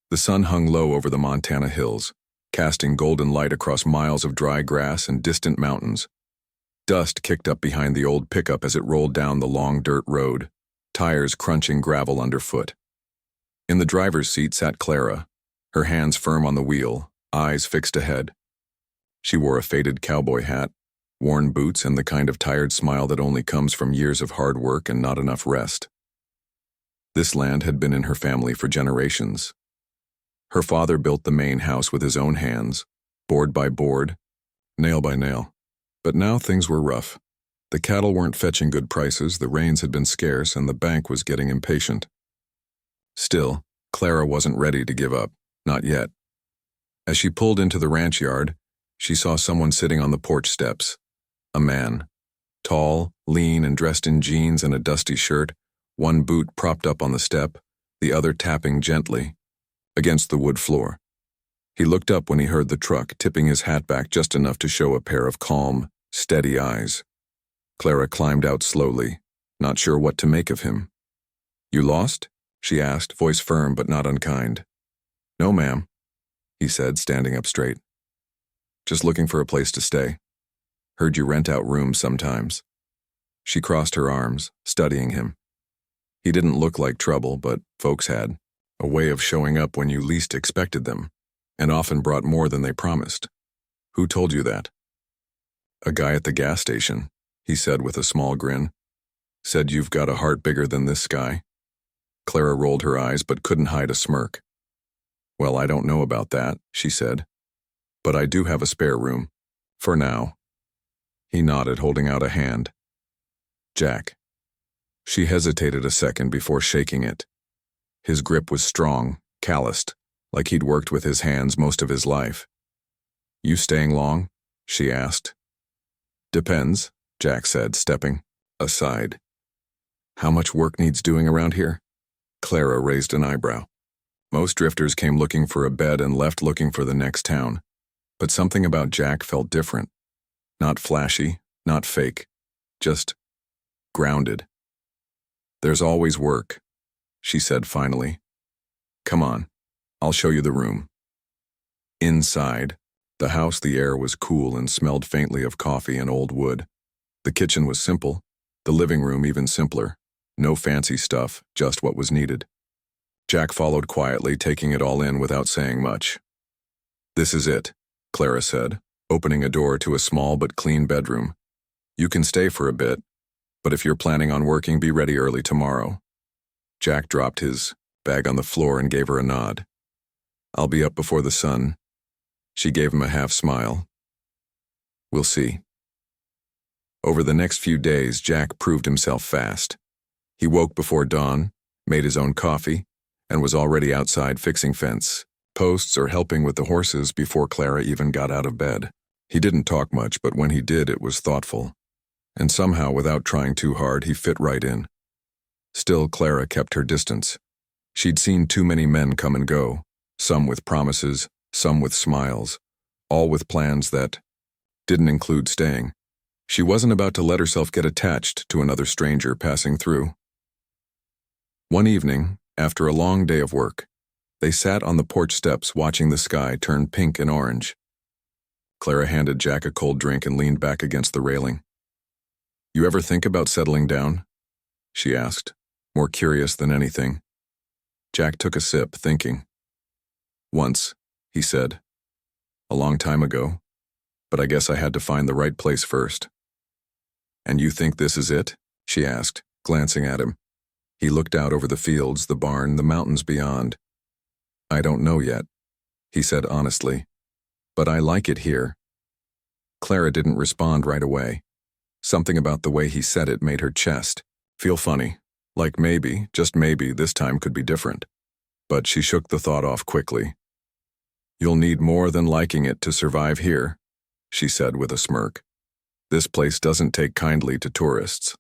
The sun hung low over the Montana hills, casting golden light across miles of dry grass and distant mountains. Dust kicked up behind the old pickup as it rolled down the long dirt road, tires crunching gravel underfoot. In the driver's seat sat Clara, her hands firm on the wheel, eyes fixed ahead. She wore a faded cowboy hat, worn boots, and the kind of tired smile that only comes from years of hard work and not enough rest. This land had been in her family for generations. Her father built the main house with his own hands, board by board, nail by nail. But now things were rough. The cattle weren't fetching good prices, the rains had been scarce, and the bank was getting impatient. Still, Clara wasn't ready to give up, not yet. As she pulled into the ranch yard, she saw someone sitting on the porch steps. A man. Tall, lean, and dressed in jeans and a dusty shirt, one boot propped up on the step, the other tapping gently against the wood floor. He looked up when he heard the truck, tipping his hat back just enough to show a pair of calm, steady eyes. Clara climbed out slowly, not sure what to make of him. "You lost?" she asked, voice firm but not unkind. "No, ma'am," he said, standing up straight. "Just looking for a place to stay. Heard you rent out rooms sometimes." She crossed her arms, studying him. He didn't look like trouble, but folks had a way of showing up when you least expected them, and often brought more than they promised. "Who told you that?" "A guy at the gas station," he said with a small grin. "Said you've got a heart bigger than this sky." Clara rolled her eyes but couldn't hide a smirk. "Well, I don't know about that," she said. "But I do have a spare room. For now." He nodded, holding out a hand. "Jack." She hesitated a second before shaking it. His grip was strong, calloused, like he'd worked with his hands most of his life. "You staying long?" she asked. "Depends," Jack said, stepping aside. "How much work needs doing around here?" Clara raised an eyebrow. Most drifters came looking for a bed and left looking for the next town. But something about Jack felt different. Not flashy, not fake, just grounded. "There's always work," she said finally. "Come on, I'll show you the room." Inside, the house, the air was cool and smelled faintly of coffee and old wood. The kitchen was simple, the living room even simpler. No fancy stuff, just what was needed. Jack followed quietly, taking it all in without saying much. "This is it," Clara said, opening a door to a small but clean bedroom. "You can stay for a bit, but if you're planning on working, be ready early tomorrow." Jack dropped his bag on the floor and gave her a nod. "I'll be up before the sun." She gave him a half smile. "We'll see." Over the next few days, Jack proved himself fast. He woke before dawn, made his own coffee, and was already outside fixing fence posts or helping with the horses before Clara even got out of bed. He didn't talk much, but when he did, it was thoughtful. And somehow, without trying too hard, he fit right in. Still, Clara kept her distance. She'd seen too many men come and go, some with promises, some with smiles, all with plans that didn't include staying. She wasn't about to let herself get attached to another stranger passing through. One evening, after a long day of work, they sat on the porch steps watching the sky turn pink and orange. Clara handed Jack a cold drink and leaned back against the railing. "You ever think about settling down?" she asked, more curious than anything. Jack took a sip, thinking. "Once," he said. "A long time ago, but I guess I had to find the right place first." "And you think this is it?" she asked, glancing at him. He looked out over the fields, the barn, the mountains beyond. "I don't know yet," he said honestly, "but I like it here." Clara didn't respond right away. Something about the way he said it made her chest feel funny, like maybe, just maybe, this time could be different. But she shook the thought off quickly. "You'll need more than liking it to survive here," she said with a smirk. "This place doesn't take kindly to tourists."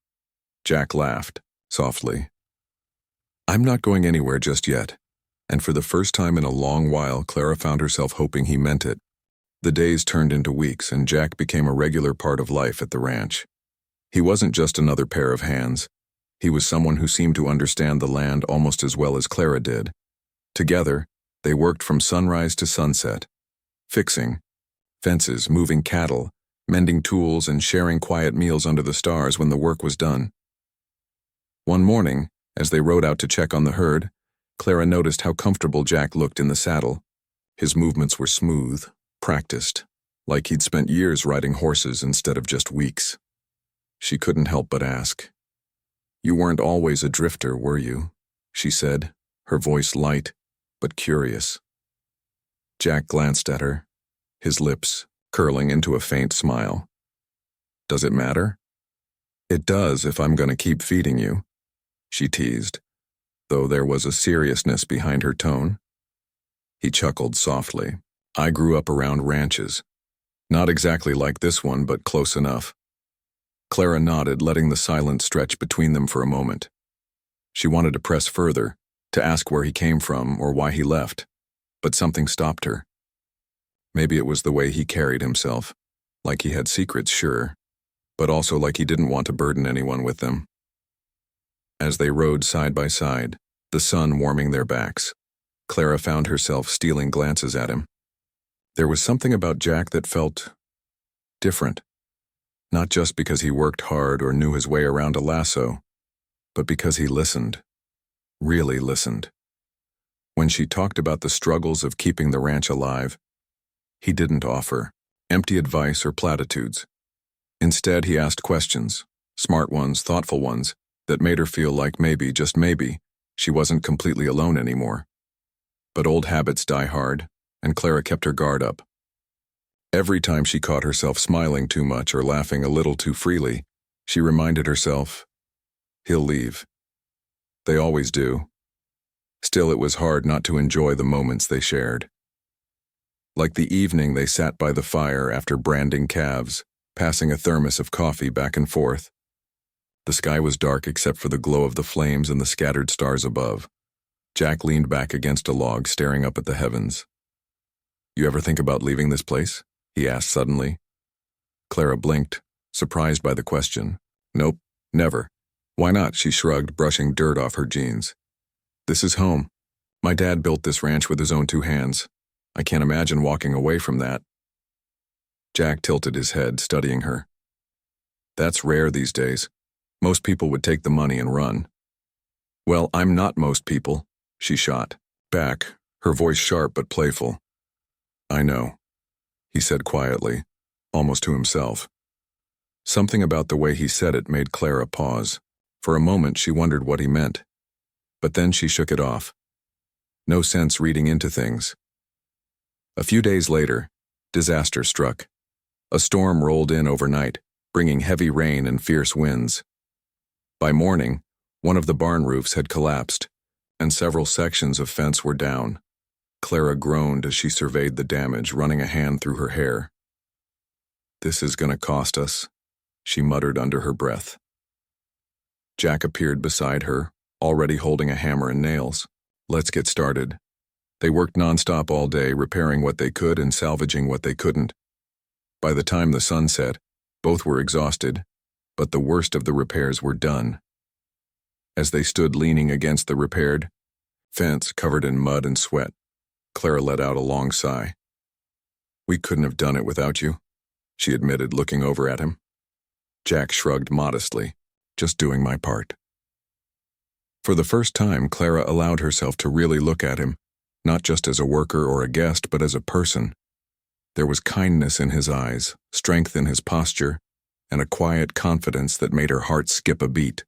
Jack laughed, softly. "I'm not going anywhere just yet." And for the first time in a long while, Clara found herself hoping he meant it. The days turned into weeks, and Jack became a regular part of life at the ranch. He wasn't just another pair of hands. He was someone who seemed to understand the land almost as well as Clara did. Together, They worked from sunrise to sunset, fixing fences, moving cattle, mending tools, and sharing quiet meals under the stars when the work was done. One morning, as they rode out to check on the herd, Clara noticed how comfortable Jack looked in the saddle. His movements were smooth, practiced, like he'd spent years riding horses instead of just weeks. She couldn't help but ask, "You weren't always a drifter, were you?" she said, her voice light, but curious. Jack glanced at her, his lips curling into a faint smile. "Does it matter?" "It does if I'm going to keep feeding you," she teased, though there was a seriousness behind her tone. He chuckled softly. "I grew up around ranches. Not exactly like this one, but close enough." Clara nodded, letting the silence stretch between them for a moment. She wanted to press further, to ask where he came from or why he left, but something stopped her. Maybe it was the way he carried himself, like he had secrets, sure, but also like he didn't want to burden anyone with them. As they rode side by side, the sun warming their backs, Clara found herself stealing glances at him. There was something about Jack that felt different, not just because he worked hard or knew his way around a lasso, but because he listened, really listened. When she talked about the struggles of keeping the ranch alive, he didn't offer empty advice or platitudes. Instead, he asked questions, smart ones, thoughtful ones, that made her feel like maybe, just maybe, she wasn't completely alone anymore. But old habits die hard, and Clara kept her guard up. Every time she caught herself smiling too much or laughing a little too freely, she reminded herself, he'll leave. They always do. Still, it was hard not to enjoy the moments they shared. Like the evening they sat by the fire after branding calves, passing a thermos of coffee back and forth. The sky was dark except for the glow of the flames and the scattered stars above. Jack leaned back against a log, staring up at the heavens. "You ever think about leaving this place?" he asked suddenly. Clara blinked, surprised by the question. "Nope, never." "Why not?" she shrugged, brushing dirt off her jeans. "This is home. My dad built this ranch with his own two hands. I can't imagine walking away from that." Jack tilted his head, studying her. "That's rare these days. Most people would take the money and run." "Well, I'm not most people," she shot back, her voice sharp but playful. "I know," he said quietly, almost to himself. Something about the way he said it made Clara pause. For a moment she wondered what he meant. But then she shook it off. No sense reading into things. A few days later, disaster struck. A storm rolled in overnight, bringing heavy rain and fierce winds. By morning, one of the barn roofs had collapsed, and several sections of fence were down. Clara groaned as she surveyed the damage, running a hand through her hair. "This is going to cost us," she muttered under her breath. Jack appeared beside her, already holding a hammer and nails. "Let's get started." They worked nonstop all day, repairing what they could and salvaging what they couldn't. By the time the sun set, both were exhausted, but the worst of the repairs were done. As they stood leaning against the repaired fence covered in mud and sweat, Clara let out a long sigh. "We couldn't have done it without you," she admitted, looking over at him. Jack shrugged modestly, "Just doing my part." For the first time, Clara allowed herself to really look at him, not just as a worker or a guest, but as a person. There was kindness in his eyes, strength in his posture, and a quiet confidence that made her heart skip a beat.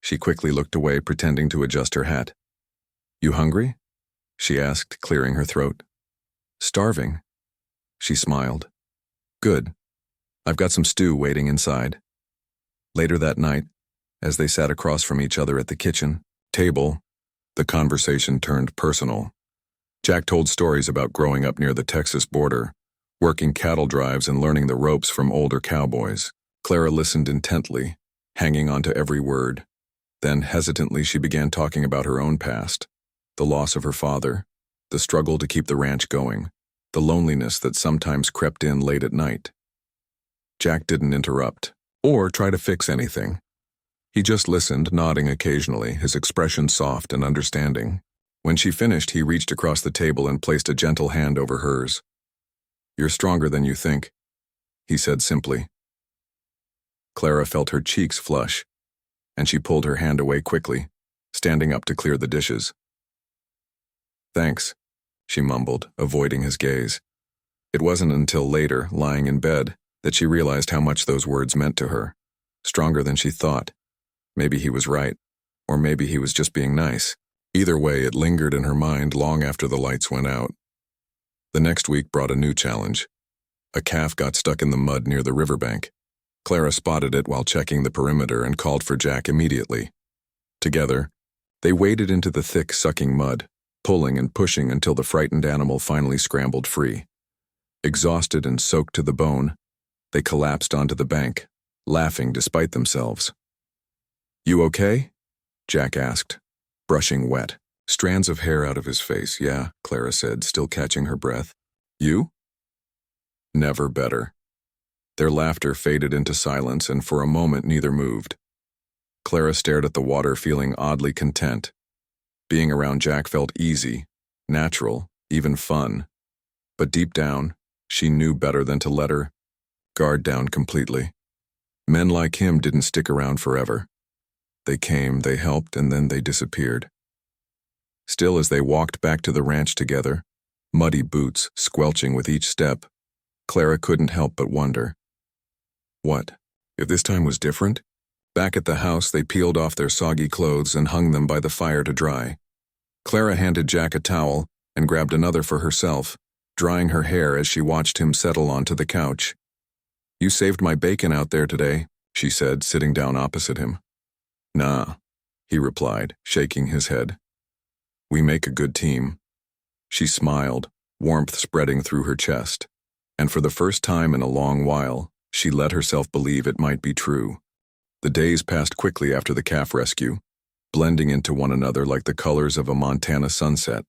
She quickly looked away, pretending to adjust her hat. "You hungry?" she asked, clearing her throat. "Starving." She smiled. "Good. I've got some stew waiting inside." Later that night, as they sat across from each other at the kitchen table, the conversation turned personal. Jack told stories about growing up near the Texas border, working cattle drives and learning the ropes from older cowboys. Clara listened intently, hanging on to every word. Then, hesitantly, she began talking about her own past, the loss of her father, the struggle to keep the ranch going, the loneliness that sometimes crept in late at night. Jack didn't interrupt, or try to fix anything. He just listened, nodding occasionally, his expression soft and understanding. When she finished, he reached across the table and placed a gentle hand over hers. "You're stronger than you think," he said simply. Clara felt her cheeks flush, and she pulled her hand away quickly, standing up to clear the dishes. "Thanks," she mumbled, avoiding his gaze. It wasn't until later, lying in bed, that she realized how much those words meant to her. Stronger than she thought. Maybe he was right, or maybe he was just being nice. Either way, it lingered in her mind long after the lights went out. The next week brought a new challenge. A calf got stuck in the mud near the riverbank. Clara spotted it while checking the perimeter and called for Jack immediately. Together, they waded into the thick, sucking mud, pulling and pushing until the frightened animal finally scrambled free. Exhausted and soaked to the bone, they collapsed onto the bank, laughing despite themselves. "You okay?" Jack asked, brushing wet strands of hair out of his face. "Yeah," Clara said, still catching her breath. "You?" Never better. Their laughter faded into silence, and for a moment neither moved. Clara stared at the water, feeling oddly content. Being around Jack felt easy, natural, even fun. But deep down, she knew better than to let her guard down completely. Men like him didn't stick around forever. They came, they helped, and then they disappeared. Still, as they walked back to the ranch together, muddy boots squelching with each step, Clara couldn't help but wonder. What if this time was different? Back at the house, they peeled off their soggy clothes and hung them by the fire to dry. Clara handed Jack a towel and grabbed another for herself, drying her hair as she watched him settle onto the couch. "You saved my bacon out there today," she said, sitting down opposite him. "Nah," he replied, shaking his head. "We make a good team." She smiled, warmth spreading through her chest, and for the first time in a long while, she let herself believe it might be true. The days passed quickly after the calf rescue, blending into one another like the colors of a Montana sunset.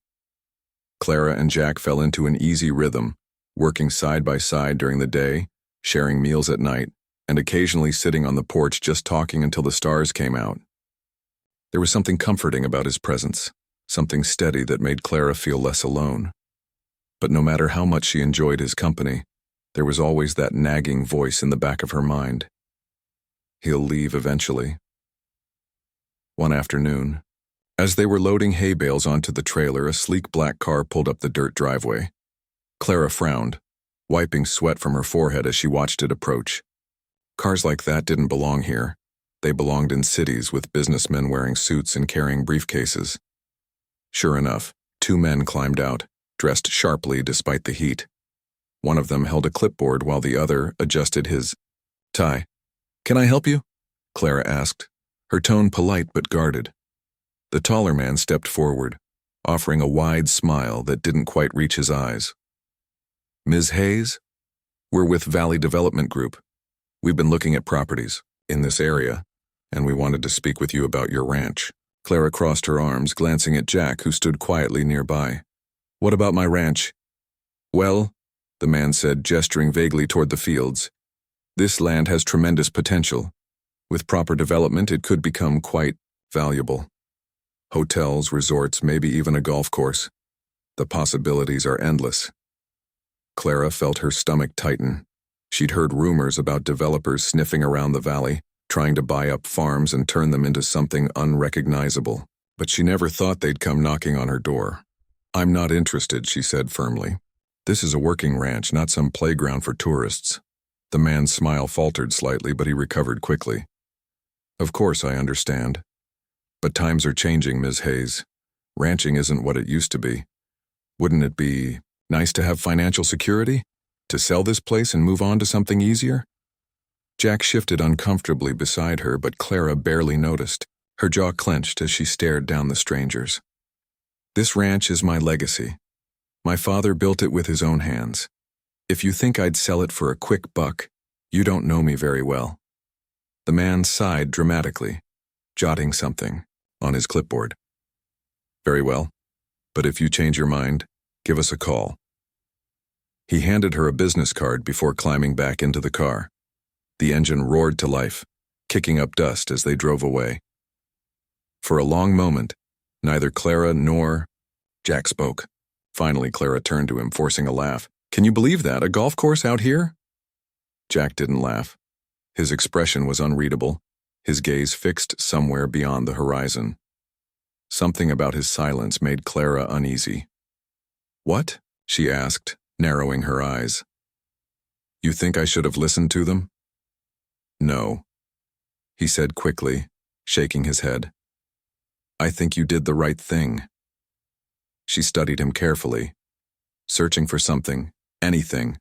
Clara and Jack fell into an easy rhythm, working side by side during the day, sharing meals at night, and occasionally sitting on the porch just talking until the stars came out. There was something comforting about his presence, something steady that made Clara feel less alone. But no matter how much she enjoyed his company, there was always that nagging voice in the back of her mind. He'll leave eventually. One afternoon, as they were loading hay bales onto the trailer, a sleek black car pulled up the dirt driveway. Clara frowned, wiping sweat from her forehead as she watched it approach. Cars like that didn't belong here. They belonged in cities with businessmen wearing suits and carrying briefcases. Sure enough, two men climbed out, dressed sharply despite the heat. One of them held a clipboard while the other adjusted his tie. "Can I help you?" Clara asked, her tone polite but guarded. The taller man stepped forward, offering a wide smile that didn't quite reach his eyes. "Ms. Hayes? We're with Valley Development Group. We've been looking at properties in this area, and we wanted to speak with you about your ranch." Clara crossed her arms, glancing at Jack, who stood quietly nearby. "What about my ranch?" "Well," the man said, gesturing vaguely toward the fields, "this land has tremendous potential. With proper development, it could become quite valuable. Hotels, resorts, maybe even a golf course. The possibilities are endless." Clara felt her stomach tighten. She'd heard rumors about developers sniffing around the valley, trying to buy up farms and turn them into something unrecognizable, but she never thought they'd come knocking on her door. "I'm not interested," she said firmly. "This is a working ranch, not some playground for tourists." The man's smile faltered slightly, but he recovered quickly. "Of course, I understand. But times are changing, Ms. Hayes. Ranching isn't what it used to be. Wouldn't it be nice to have financial security? To sell this place and move on to something easier?" Jack shifted uncomfortably beside her, but Clara barely noticed. Her jaw clenched as she stared down the strangers. "This ranch is my legacy. My father built it with his own hands. If you think I'd sell it for a quick buck, you don't know me very well." The man sighed dramatically, jotting something on his clipboard. "Very well, but if you change your mind, give us a call." He handed her a business card before climbing back into the car. The engine roared to life, kicking up dust as they drove away. For a long moment, neither Clara nor Jack spoke. Finally, Clara turned to him, forcing a laugh. Can you believe that? A golf course out here? Jack didn't laugh. His expression was unreadable, his gaze fixed somewhere beyond the horizon. Something about his silence made Clara uneasy. What? She asked, narrowing her eyes. You think I should have listened to them? No, he said quickly, shaking his head. I think you did the right thing. She studied him carefully, searching for something, anything,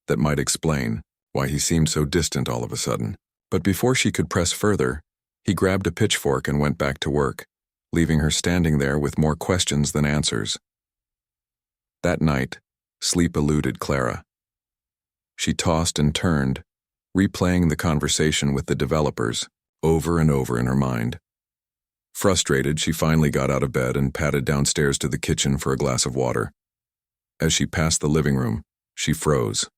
that might explain why he seemed so distant all of a sudden. But before she could press further, he grabbed a pitchfork and went back to work, leaving her standing there with more questions than answers. That night, sleep eluded Clara. She tossed and turned, replaying the conversation with the developers over and over in her mind. Frustrated, she finally got out of bed and padded downstairs to the kitchen for a glass of water. As she passed the living room, she froze.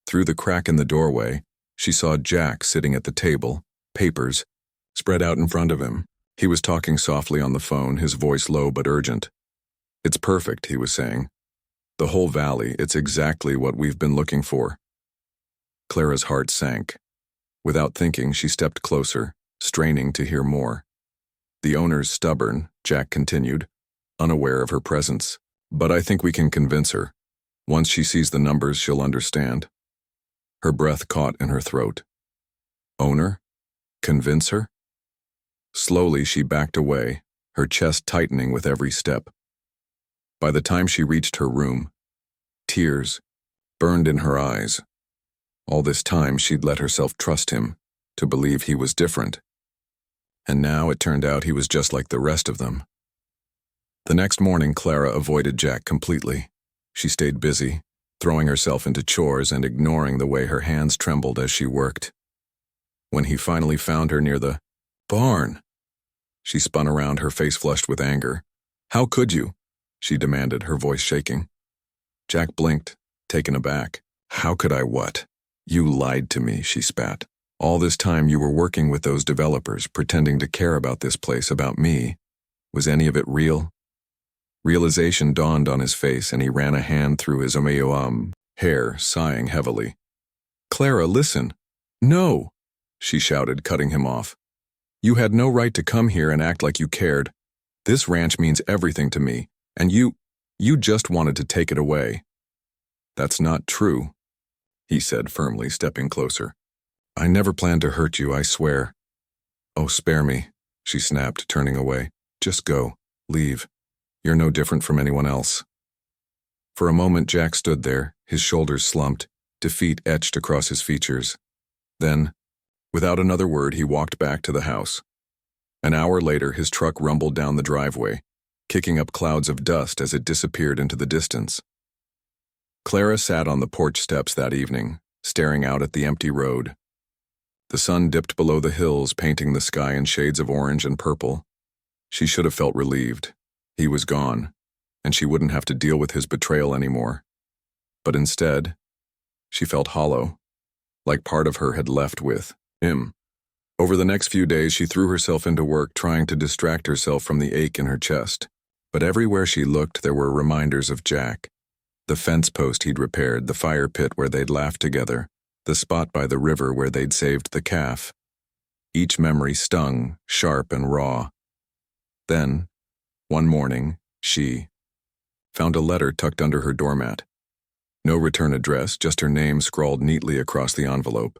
Through the crack in the doorway, she saw Jack sitting at the table, papers spread out in front of him. He was talking softly on the phone, his voice low but urgent. It's perfect, he was saying. The whole valley, it's exactly what we've been looking for. Clara's heart sank. Without thinking, she stepped closer, straining to hear more. The owner's stubborn, Jack continued, unaware of her presence. But I think we can convince her. Once she sees the numbers, she'll understand. Her breath caught in her throat. Owner? Convince her? Slowly she backed away, her chest tightening with every step. By the time she reached her room, tears burned in her eyes. All this time she'd let herself trust him, to believe he was different. And now it turned out he was just like the rest of them. The next morning, Clara avoided Jack completely. She stayed busy, throwing herself into chores and ignoring the way her hands trembled as she worked. When he finally found her near the barn, she spun around, her face flushed with anger. How could you? She demanded, her voice shaking. Jack blinked, taken aback. How could I what? You lied to me, she spat. All this time you were working with those developers, pretending to care about this place, about me. Was any of it real? Realization dawned on his face, and he ran a hand through his hair, sighing heavily. Clara, listen. No, she shouted, cutting him off. You had no right to come here and act like you cared. This ranch means everything to me, and you just wanted to take it away. That's not true, he said firmly, stepping closer. I never planned to hurt you, I swear. Oh, spare me, she snapped, turning away. Just go. Leave. You're no different from anyone else. For a moment, Jack stood there, his shoulders slumped, defeat etched across his features. Then, without another word, he walked back to the house. An hour later, his truck rumbled down the driveway, kicking up clouds of dust as it disappeared into the distance. Clara sat on the porch steps that evening, staring out at the empty road. The sun dipped below the hills, painting the sky in shades of orange and purple. She should have felt relieved. He was gone, and she wouldn't have to deal with his betrayal anymore. But instead, she felt hollow, like part of her had left with him. Over the next few days, she threw herself into work, trying to distract herself from the ache in her chest. But everywhere she looked, there were reminders of Jack. The fence post he'd repaired, the fire pit where they'd laughed together, the spot by the river where they'd saved the calf. Each memory stung, sharp and raw. Then, one morning, she found a letter tucked under her doormat. No return address, just her name scrawled neatly across the envelope.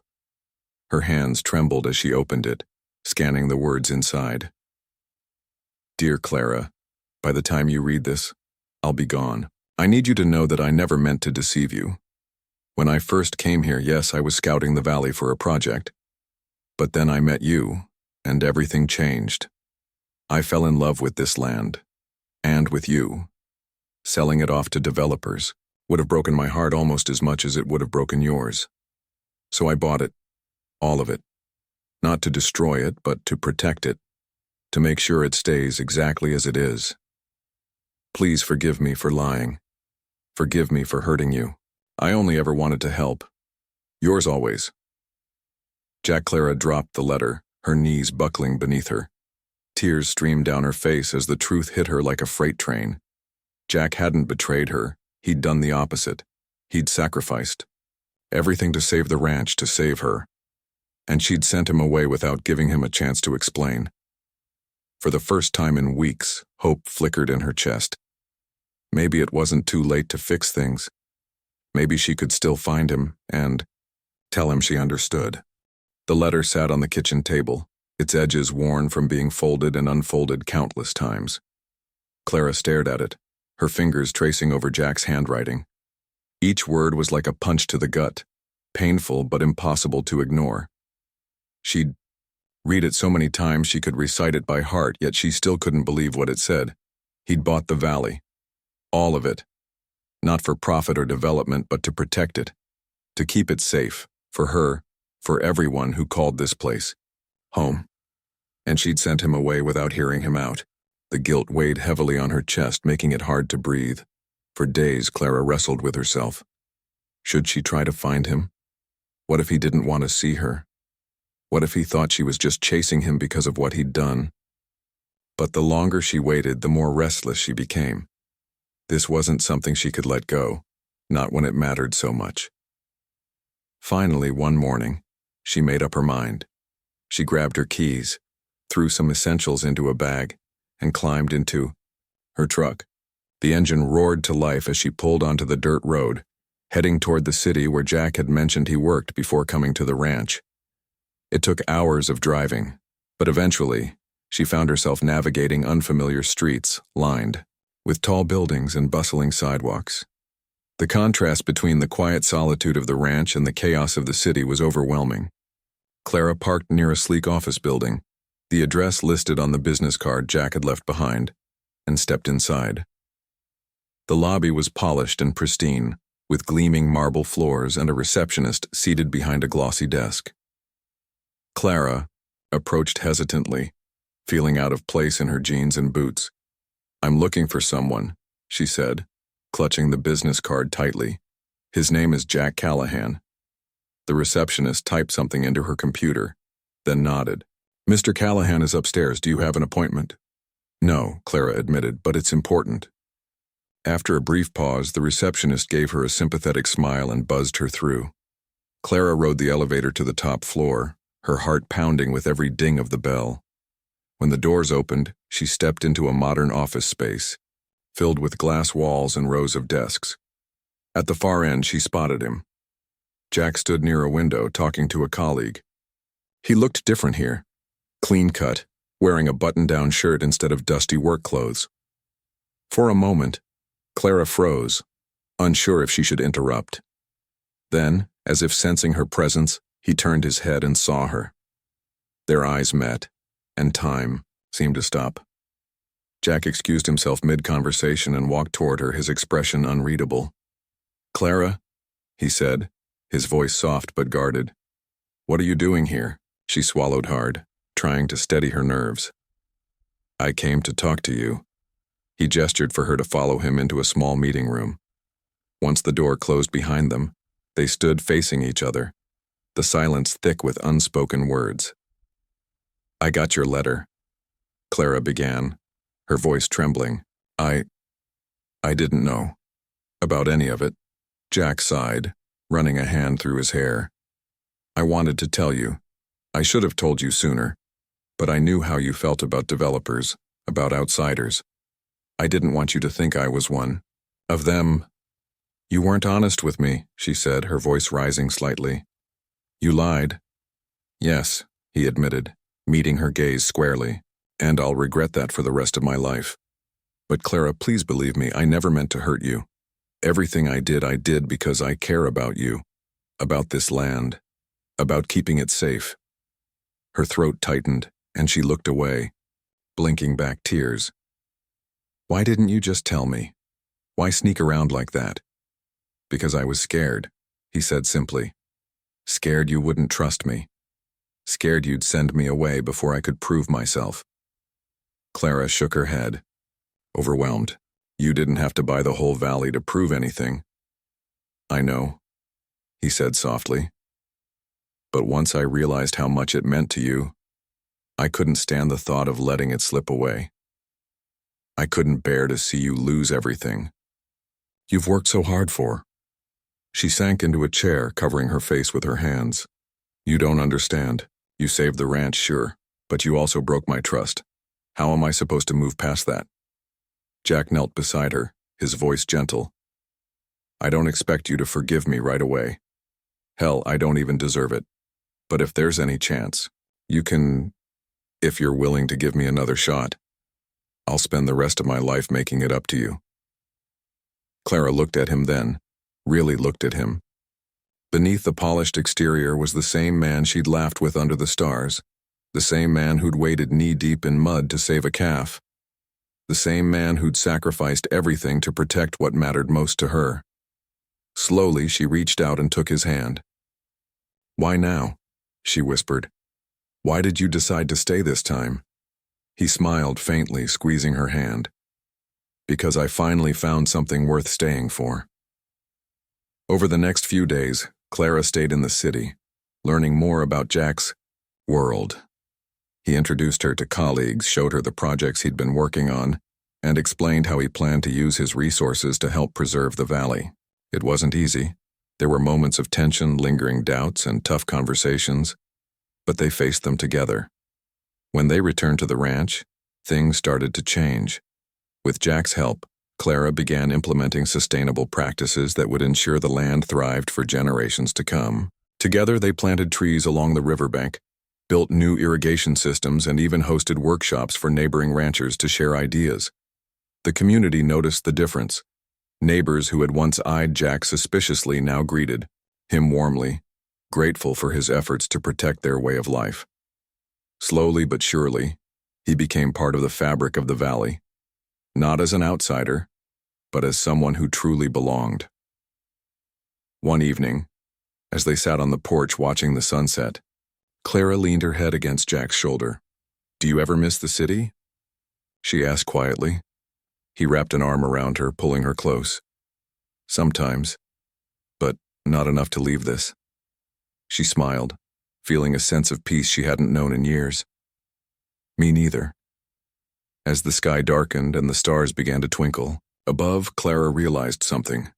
Her hands trembled as she opened it, scanning the words inside. Dear Clara, by the time you read this, I'll be gone. I need you to know that I never meant to deceive you. When I first came here, yes, I was scouting the valley for a project. But then I met you, and everything changed. I fell in love with this land, and with you. Selling it off to developers would have broken my heart almost as much as it would have broken yours. So I bought it, all of it. Not to destroy it, but to protect it, to make sure it stays exactly as it is. Please forgive me for lying. Forgive me for hurting you. I only ever wanted to help. Yours always. Jack. Clara dropped the letter, her knees buckling beneath her. Tears streamed down her face as the truth hit her like a freight train. Jack hadn't betrayed her. He'd done the opposite. He'd sacrificed everything to save the ranch, to save her. And she'd sent him away without giving him a chance to explain. For the first time in weeks, hope flickered in her chest. Maybe it wasn't too late to fix things. Maybe she could still find him and tell him she understood. The letter sat on the kitchen table, its edges worn from being folded and unfolded countless times. Clara stared at it, her fingers tracing over Jack's handwriting. Each word was like a punch to the gut, painful but impossible to ignore. She'd read it so many times she could recite it by heart, yet she still couldn't believe what it said. He'd bought the valley. All of it. Not for profit or development, but to protect it. To keep it safe. For her. For everyone who called this place home. And she'd sent him away without hearing him out. The guilt weighed heavily on her chest, making it hard to breathe. For days, Clara wrestled with herself. Should she try to find him? What if he didn't want to see her? What if he thought she was just chasing him because of what he'd done? But the longer she waited, the more restless she became. This wasn't something she could let go, not when it mattered so much. Finally, one morning, she made up her mind. She grabbed her keys, threw some essentials into a bag, and climbed into her truck. The engine roared to life as she pulled onto the dirt road, heading toward the city where Jack had mentioned he worked before coming to the ranch. It took hours of driving, but eventually, she found herself navigating unfamiliar streets lined with tall buildings and bustling sidewalks. The contrast between the quiet solitude of the ranch and the chaos of the city was overwhelming. Clara parked near a sleek office building, the address listed on the business card Jack had left behind, and stepped inside. The lobby was polished and pristine, with gleaming marble floors and a receptionist seated behind a glossy desk. Clara approached hesitantly, feeling out of place in her jeans and boots. "I'm looking for someone," she said, clutching the business card tightly. "His name is Jack Callahan." The receptionist typed something into her computer, then nodded. "Mr. Callahan is upstairs. Do you have an appointment?" "No," Clara admitted, "but it's important." After a brief pause, the receptionist gave her a sympathetic smile and buzzed her through. Clara rode the elevator to the top floor, her heart pounding with every ding of the bell. When the doors opened, she stepped into a modern office space, filled with glass walls and rows of desks. At the far end, she spotted him. Jack stood near a window, talking to a colleague. He looked different here, clean-cut, wearing a button-down shirt instead of dusty work clothes. For a moment, Clara froze, unsure if she should interrupt. Then, as if sensing her presence, he turned his head and saw her. Their eyes met, and time seemed to stop. Jack excused himself mid-conversation and walked toward her, his expression unreadable. "Clara," he said, his voice soft but guarded. "What are you doing here?" She swallowed hard, trying to steady her nerves. "I came to talk to you." He gestured for her to follow him into a small meeting room. Once the door closed behind them, they stood facing each other, the silence thick with unspoken words. "I got your letter," Clara began, her voice trembling. I didn't know about any of it." Jack sighed, running a hand through his hair. "I wanted to tell you. I should have told you sooner, but I knew how you felt about developers, about outsiders. I didn't want you to think I was one of them." "You weren't honest with me," she said, her voice rising slightly. "You lied." "Yes," he admitted, meeting her gaze squarely, "and I'll regret that for the rest of my life. But Clara, please believe me, I never meant to hurt you. Everything I did because I care about you, about this land, about keeping it safe." Her throat tightened, and she looked away, blinking back tears. "Why didn't you just tell me? Why sneak around like that?" "Because I was scared," he said simply. "Scared you wouldn't trust me. Scared you'd send me away before I could prove myself." Clara shook her head, overwhelmed. "You didn't have to buy the whole valley to prove anything." "I know," he said softly. "But once I realized how much it meant to you, I couldn't stand the thought of letting it slip away." I couldn't bear to see you lose everything you've worked so hard for." She sank into a chair, covering her face with her hands. "You don't understand. You saved the ranch, sure, but you also broke my trust. How am I supposed to move past that?" Jack knelt beside her, his voice gentle. "I don't expect you to forgive me right away. Hell, I don't even deserve it. But if there's any chance, you can, if you're willing to give me another shot. I'll spend the rest of my life making it up to you." Clara looked at him then, really looked at him. Beneath the polished exterior was the same man she'd laughed with under the stars, the same man who'd waded knee-deep in mud to save a calf, the same man who'd sacrificed everything to protect what mattered most to her. Slowly, she reached out and took his hand. "Why now?" she whispered. "Why did you decide to stay this time?" He smiled faintly, squeezing her hand. "Because I finally found something worth staying for." Over the next few days, Clara stayed in the city, learning more about Jack's world. He introduced her to colleagues, showed her the projects he'd been working on, and explained how he planned to use his resources to help preserve the valley. It wasn't easy. There were moments of tension, lingering doubts, and tough conversations, but they faced them together. When they returned to the ranch, things started to change. With Jack's help, Clara began implementing sustainable practices that would ensure the land thrived for generations to come. Together, they planted trees along the riverbank, built new irrigation systems, and even hosted workshops for neighboring ranchers to share ideas. The community noticed the difference. Neighbors who had once eyed Jack suspiciously now greeted him warmly, grateful for his efforts to protect their way of life. Slowly but surely, he became part of the fabric of the valley, not as an outsider, but as someone who truly belonged. One evening, as they sat on the porch watching the sunset, Clara leaned her head against Jack's shoulder. "Do you ever miss the city?" she asked quietly. He wrapped an arm around her, pulling her close. "Sometimes, but not enough to leave this." She smiled, feeling a sense of peace she hadn't known in years. "Me neither." As the sky darkened and the stars began to twinkle, above, Clara realized something.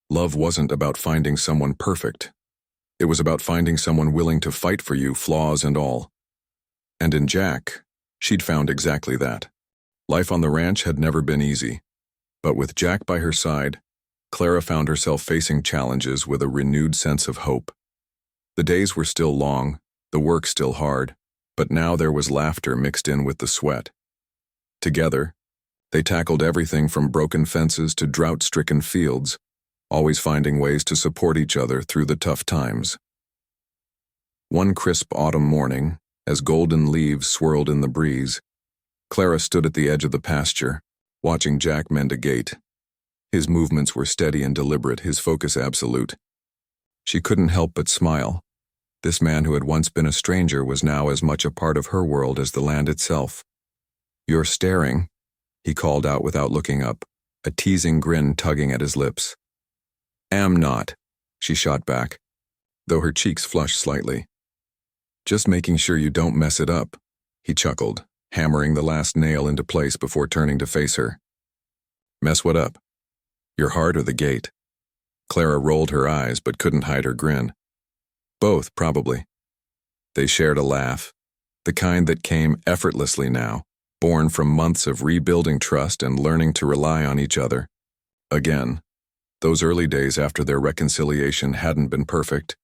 Love wasn't about finding someone perfect. It was about finding someone willing to fight for you, flaws and all. And in Jack, she'd found exactly that. Life on the ranch had never been easy, but with Jack by her side, Clara found herself facing challenges with a renewed sense of hope. The days were still long, the work still hard, but now there was laughter mixed in with the sweat. Together, they tackled everything from broken fences to drought-stricken fields, always finding ways to support each other through the tough times. One crisp autumn morning, as golden leaves swirled in the breeze, Clara stood at the edge of the pasture, watching Jack mend a gate. His movements were steady and deliberate, his focus absolute. She couldn't help but smile. This man who had once been a stranger was now as much a part of her world as the land itself. "You're staring," he called out without looking up, a teasing grin tugging at his lips. "Am not," she shot back, though her cheeks flushed slightly. "Just making sure you don't mess it up," he chuckled, hammering the last nail into place before turning to face her. "Mess what up? Your heart or the gate?" Clara rolled her eyes but couldn't hide her grin. "Both, probably." They shared a laugh, the kind that came effortlessly now, born from months of rebuilding trust and learning to rely on each other. Again, those early days after their reconciliation hadn't been perfect.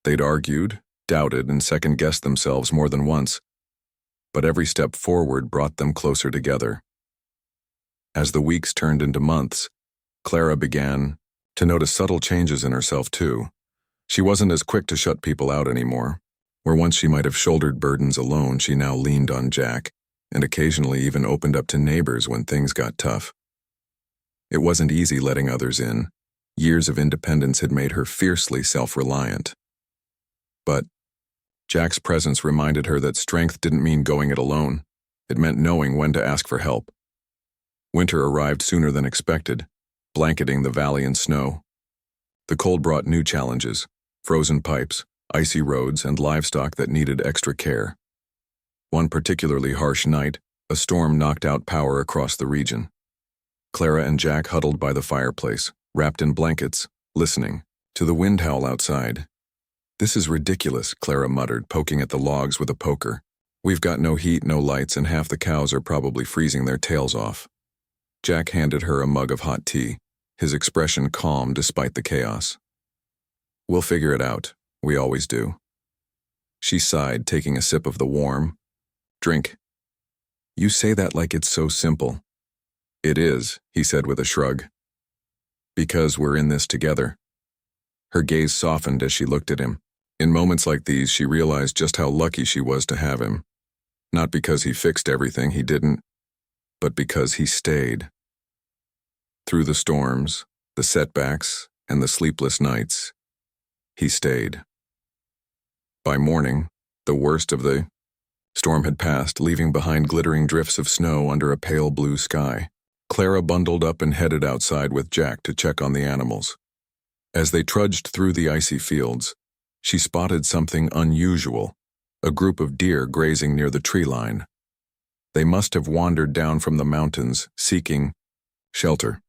They'd argued, doubted, and second-guessed themselves more than once. But every step forward brought them closer together. As the weeks turned into months, Clara began to notice subtle changes in herself too. She wasn't as quick to shut people out anymore. Where once she might have shouldered burdens alone, she now leaned on Jack, and occasionally even opened up to neighbors when things got tough. It wasn't easy letting others in. Years of independence had made her fiercely self-reliant. But Jack's presence reminded her that strength didn't mean going it alone. It meant knowing when to ask for help. Winter arrived sooner than expected, blanketing the valley in snow. The cold brought new challenges: frozen pipes, icy roads, and livestock that needed extra care. One particularly harsh night, a storm knocked out power across the region. Clara and Jack huddled by the fireplace, wrapped in blankets, listening to the wind howl outside. "This is ridiculous," Clara muttered, poking at the logs with a poker. "We've got no heat, no lights, and half the cows are probably freezing their tails off." Jack handed her a mug of hot tea, his expression calm despite the chaos. "We'll figure it out. We always do." She sighed, taking a sip of the warm drink. "You say that like it's so simple." "It is," he said with a shrug. "Because we're in this together." Her gaze softened as she looked at him. In moments like these, she realized just how lucky she was to have him. Not because he fixed everything, he didn't, but because he stayed. Through the storms, the setbacks, and the sleepless nights, he stayed. By morning, the worst of the storm had passed, leaving behind glittering drifts of snow under a pale blue sky. Clara bundled up and headed outside with Jack to check on the animals. As they trudged through the icy fields, she spotted something unusual, a group of deer grazing near the tree line. They must have wandered down from the mountains, seeking shelter.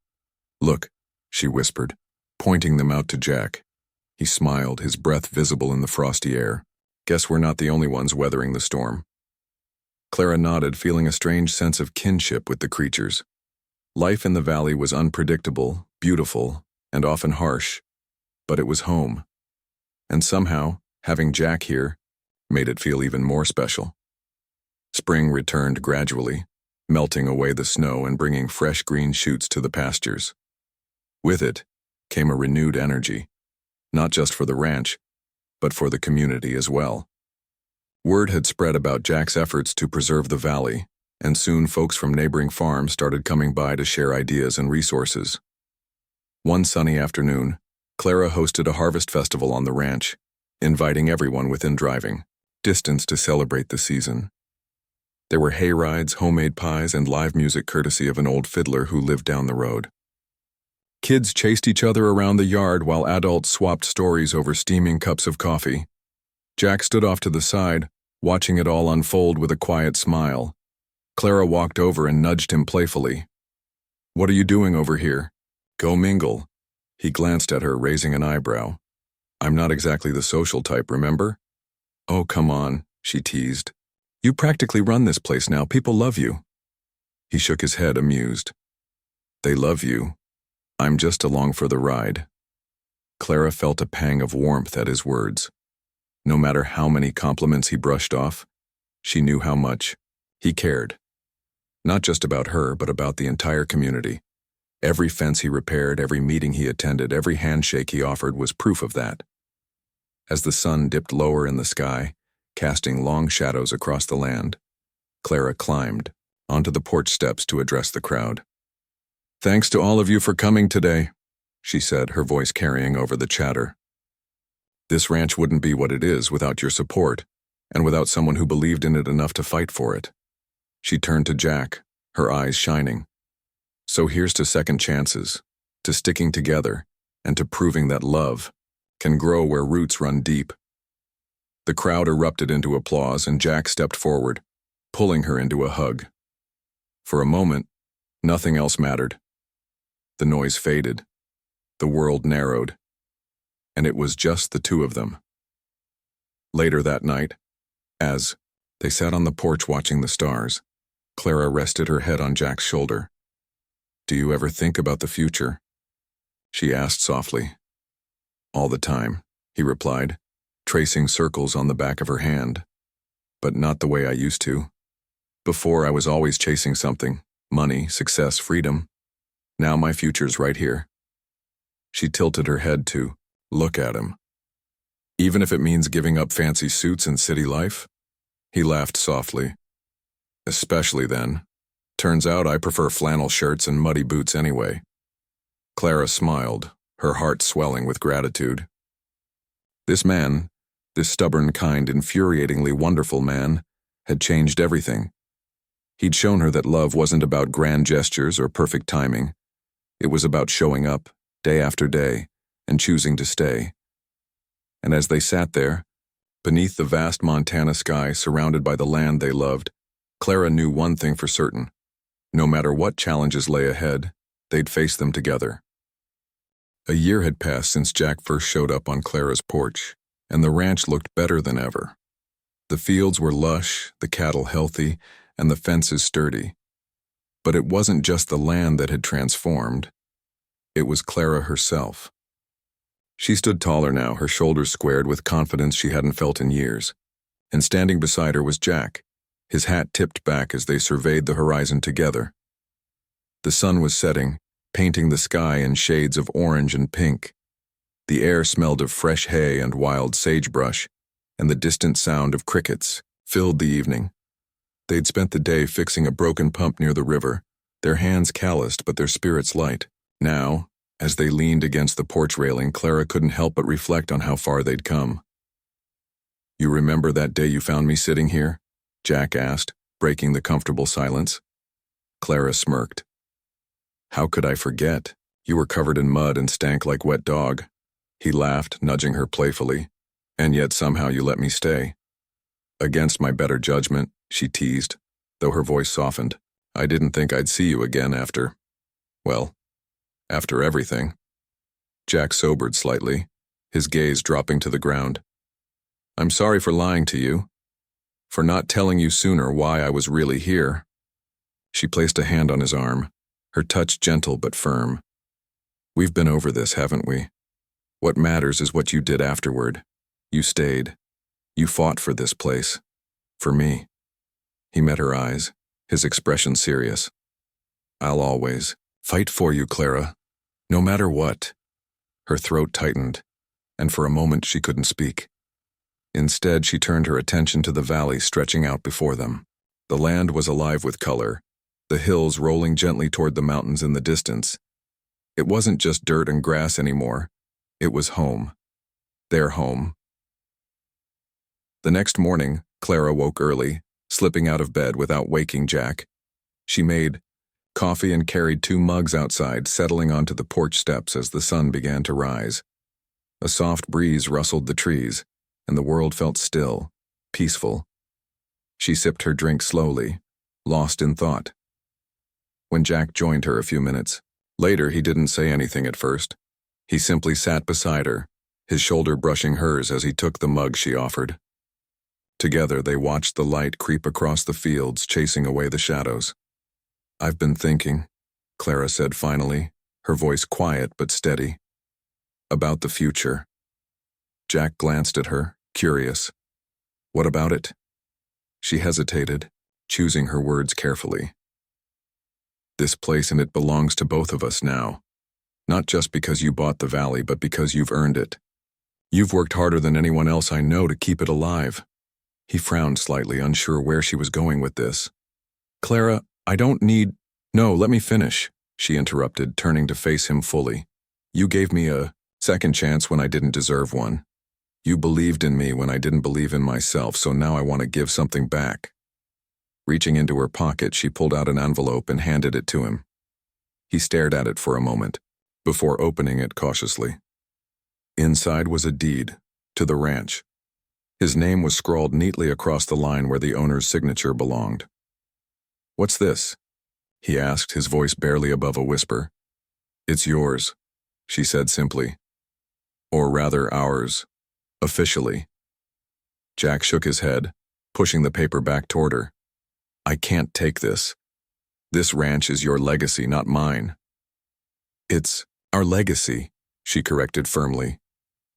"Look," she whispered, pointing them out to Jack. He smiled, his breath visible in the frosty air. "Guess we're not the only ones weathering the storm." Clara nodded, feeling a strange sense of kinship with the creatures. Life in the valley was unpredictable, beautiful, and often harsh, but it was home. And somehow, having Jack here made it feel even more special. Spring returned gradually, melting away the snow and bringing fresh green shoots to the pastures. With it came a renewed energy, not just for the ranch, but for the community as well. Word had spread about Jack's efforts to preserve the valley, and soon folks from neighboring farms started coming by to share ideas and resources. One sunny afternoon, Clara hosted a harvest festival on the ranch, inviting everyone within driving distance to celebrate the season. There were hay rides, homemade pies, and live music courtesy of an old fiddler who lived down the road. Kids chased each other around the yard while adults swapped stories over steaming cups of coffee. Jack stood off to the side, watching it all unfold with a quiet smile. Clara walked over and nudged him playfully. "What are you doing over here? Go mingle." He glanced at her, raising an eyebrow. "I'm not exactly the social type, remember?" "Oh, come on," she teased. "You practically run this place now. People love you." He shook his head, amused. "They love you. I'm just along for the ride." Clara felt a pang of warmth at his words. No matter how many compliments he brushed off, she knew how much he cared. Not just about her, but about the entire community. Every fence he repaired, every meeting he attended, every handshake he offered was proof of that. As the sun dipped lower in the sky, casting long shadows across the land, Clara climbed onto the porch steps to address the crowd. "Thanks to all of you for coming today," she said, her voice carrying over the chatter. "This ranch wouldn't be what it is without your support, and without someone who believed in it enough to fight for it." She turned to Jack, her eyes shining. "So here's to second chances, to sticking together, and to proving that love can grow where roots run deep." The crowd erupted into applause, and Jack stepped forward, pulling her into a hug. For a moment, nothing else mattered. The noise faded, the world narrowed, and it was just the two of them. Later that night, as they sat on the porch watching the stars, Clara rested her head on Jack's shoulder. "Do you ever think about the future?" she asked softly. "All the time," he replied, tracing circles on the back of her hand. "But not the way I used to. Before, I was always chasing something: money, success, freedom. Now my future's right here." She tilted her head to look at him. "Even if it means giving up fancy suits and city life?" He laughed softly. "Especially then. Turns out I prefer flannel shirts and muddy boots anyway." Clara smiled, her heart swelling with gratitude. This man, this stubborn, kind, infuriatingly wonderful man, had changed everything. He'd shown her that love wasn't about grand gestures or perfect timing. It was about showing up, day after day, and choosing to stay. And as they sat there, beneath the vast Montana sky surrounded by the land they loved, Clara knew one thing for certain. No matter what challenges lay ahead, They'd face them together. A year had passed since Jack first showed up on Clara's porch, and the ranch looked better than ever. The fields were lush, the cattle healthy, and the fences sturdy. But it wasn't just the land that had transformed. It was Clara herself. She stood taller now, her shoulders squared with confidence she hadn't felt in years. And standing beside her was Jack, his hat tipped back as they surveyed the horizon together. The sun was setting, painting the sky in shades of orange and pink. The air smelled of fresh hay and wild sagebrush, and the distant sound of crickets filled the evening. They'd spent the day fixing a broken pump near the river, their hands calloused but their spirits light. Now, as they leaned against the porch railing, Clara couldn't help but reflect on how far they'd come. "You remember that day you found me sitting here?" Jack asked, breaking the comfortable silence. Clara smirked. "How could I forget? You were covered in mud and stank like wet dog." He laughed, nudging her playfully. "And yet somehow you let me stay." "Against my better judgment," she teased, though her voice softened. "I didn't think I'd see you again after everything." Jack sobered slightly, his gaze dropping to the ground. "I'm sorry for lying to you, for not telling you sooner why I was really here." She placed a hand on his arm, her touch gentle but firm. "We've been over this, haven't we? What matters is what you did afterward. You stayed. You fought for this place. For me." He met her eyes, his expression serious. "I'll always fight for you, Clara, no matter what." Her throat tightened, and for a moment she couldn't speak. Instead, she turned her attention to the valley stretching out before them. The land was alive with color, the hills rolling gently toward the mountains in the distance. It wasn't just dirt and grass anymore. It was home. Their home. The next morning, Clara woke early, slipping out of bed without waking Jack. She made coffee and carried 2 mugs outside, settling onto the porch steps as the sun began to rise. A soft breeze rustled the trees, and the world felt still, peaceful. She sipped her drink slowly, lost in thought. When Jack joined her a few minutes later, he didn't say anything at first. He simply sat beside her, his shoulder brushing hers as he took the mug she offered. Together, they watched the light creep across the fields, chasing away the shadows. "I've been thinking," Clara said finally, her voice quiet but steady. "About the future." Jack glanced at her, curious. "What about it?" She hesitated, choosing her words carefully. "This place and it belongs to both of us now. Not just because you bought the valley, but because you've earned it. You've worked harder than anyone else I know to keep it alive." He frowned slightly, unsure where she was going with this. "Clara, I don't need—" "No, let me finish," she interrupted, turning to face him fully. "You gave me a second chance when I didn't deserve one. You believed in me when I didn't believe in myself, so now I want to give something back." Reaching into her pocket, she pulled out an envelope and handed it to him. He stared at it for a moment, before opening it cautiously. Inside was a deed to the ranch. His name was scrawled neatly across the line where the owner's signature belonged. "What's this?" he asked, his voice barely above a whisper. "It's yours," she said simply. "Or rather ours, officially." Jack shook his head, pushing the paper back toward her. "I can't take this. This ranch is your legacy, not mine." "It's our legacy," she corrected firmly.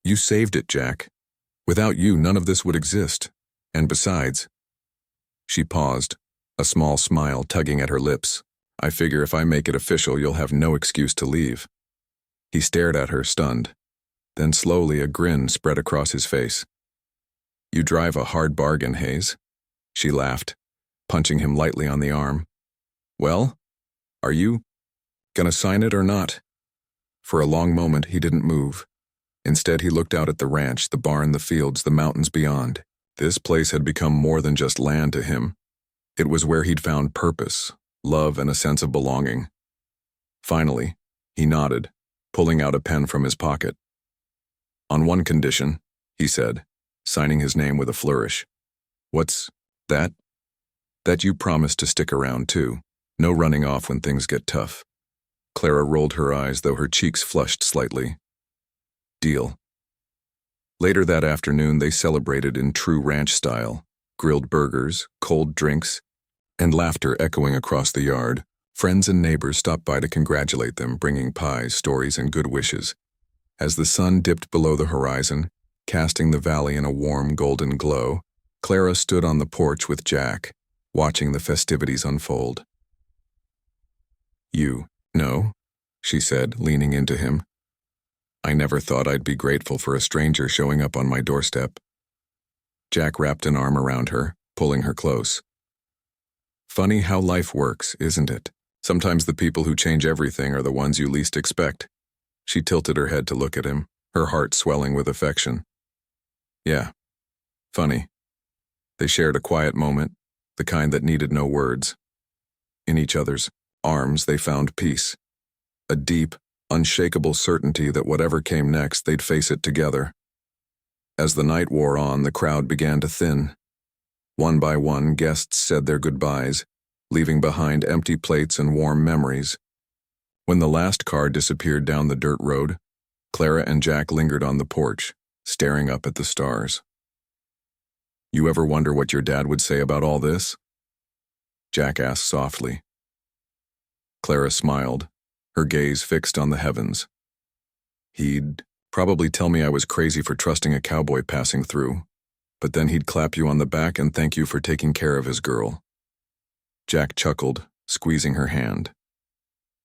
"You saved it, Jack. Without you, none of this would exist. And besides—" She paused, a small smile tugging at her lips. "I figure if I make it official, you'll have no excuse to leave." He stared at her, stunned. Then slowly a grin spread across his face. "You drive a hard bargain, Hayes." She laughed, punching him lightly on the arm. "Well, are you gonna sign it or not?" For a long moment, he didn't move. Instead, he looked out at the ranch, the barn, the fields, the mountains beyond. This place had become more than just land to him. It was where he'd found purpose, love, and a sense of belonging. Finally, he nodded, pulling out a pen from his pocket. "On one condition," he said, signing his name with a flourish. "What's that?" "That you promise to stick around, too. No running off when things get tough." Clara rolled her eyes, though her cheeks flushed slightly. Deal. Later that afternoon, they celebrated in true ranch style. Grilled burgers, cold drinks, and laughter echoing across the yard. Friends and neighbors stopped by to congratulate them, bringing pies, stories, and good wishes. As the sun dipped below the horizon, casting the valley in a warm golden glow, Clara stood on the porch with Jack, watching the festivities unfold. "You know," she said, leaning into him. "I never thought I'd be grateful for a stranger showing up on my doorstep." Jack wrapped an arm around her, pulling her close. "Funny how life works, isn't it? Sometimes the people who change everything are the ones you least expect." She tilted her head to look at him, her heart swelling with affection. "Yeah, funny." They shared a quiet moment, the kind that needed no words. In each other's arms they found peace, a deep, unshakable certainty that whatever came next, they'd face it together. As the night wore on, the crowd began to thin. One by one, guests said their goodbyes, leaving behind empty plates and warm memories. When the last car disappeared down the dirt road, Clara and Jack lingered on the porch, staring up at the stars. "You ever wonder what your dad would say about all this?" Jack asked softly. Clara smiled, her gaze fixed on the heavens. "He'd probably tell me I was crazy for trusting a cowboy passing through, but then he'd clap you on the back and thank you for taking care of his girl." Jack chuckled, squeezing her hand.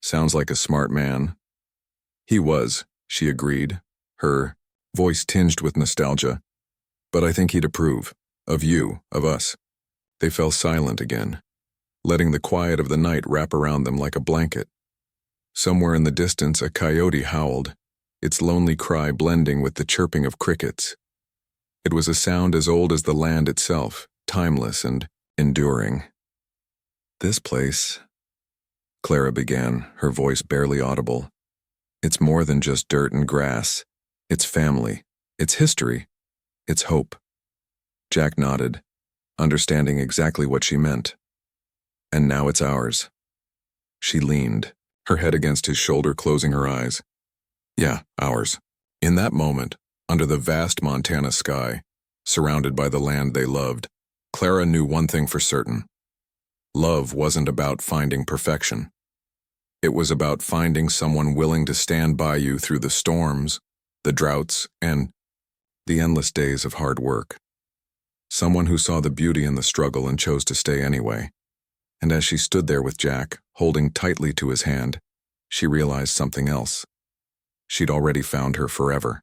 "Sounds like a smart man." "He was," she agreed, her voice tinged with nostalgia. "But I think he'd approve. Of you, of us." They fell silent again, letting the quiet of the night wrap around them like a blanket. Somewhere in the distance, a coyote howled, its lonely cry blending with the chirping of crickets. It was a sound as old as the land itself, timeless and enduring. "This place," Clara began, her voice barely audible. "It's more than just dirt and grass. It's family. It's history. It's hope." Jack nodded, understanding exactly what she meant. "And now it's ours." She leaned, her head against his shoulder, closing her eyes. "Yeah, ours." In that moment, under the vast Montana sky, surrounded by the land they loved, Clara knew one thing for certain. Love wasn't about finding perfection. It was about finding someone willing to stand by you through the storms, the droughts, and the endless days of hard work. Someone who saw the beauty in the struggle and chose to stay anyway. And as she stood there with Jack, holding tightly to his hand, she realized something else. She'd already found her forever.